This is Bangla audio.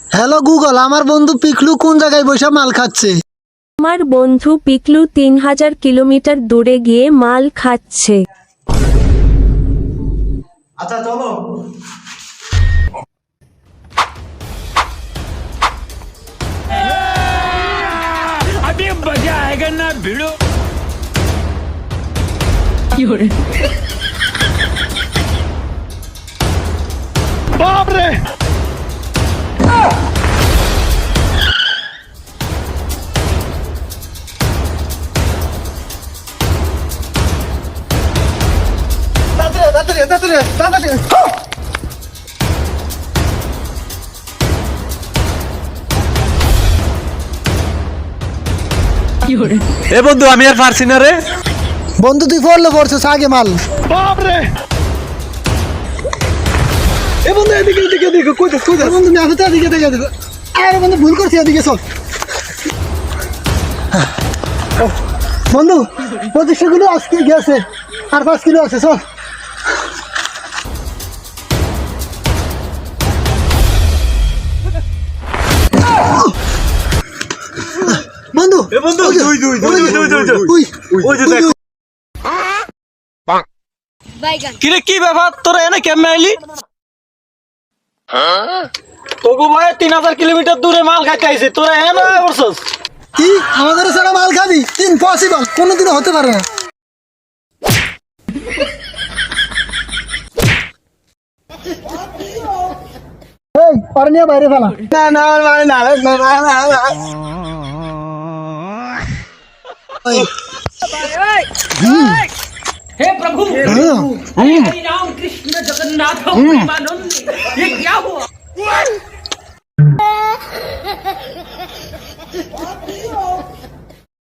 হ্যালো গুগল, আমার বন্ধু পিকলু কোন জায়গায় বসে মাল খাচ্ছে? আমার বন্ধু পিকলু 3000 কিলোমিটার দূরে গিয়ে মাল খাচ্ছে। আচ্ছা চলো। अभी मजा आएगा ना भिड़ो। बाप रे এ বন্ধু আমি আর পারছি না রে। বন্ধু তুই পড়ছিস আগে মাল। বাপ রে এ বন্ধু এদিকে এদিকে এদিকে কই যাস বন্ধু, আমি আসতে এদিকে এদিকে এদিকে। আরে বন্ধু ভুল করছি, এদিকে চল। বন্ধু 25 কিলো আজকে গেছে, আর 5 কিলো আছে, চল। বন্ধু এ বন্ধু দুই দুই দুই দুই দুই দুই ওই যে দেখ। কিরে কি ব্যাপার, তোরা এনে কেমনে আইলি? তোগো ভাই 3000 কিলোমিটার দূরে মাল খাইতে আইছে, তোরা এনে বসছস? কি আমাদের সারা মাল খাবি? ইম্পসিবল, কোনোদিনও হতে পারে না। এই পারে নিয়ে বাইরে ফেলা। না না মানে না না না না। हे प्रभु हरे हरि राम कृष्ण जगन्नाथ प्रेमानंद, ये क्या हुआ?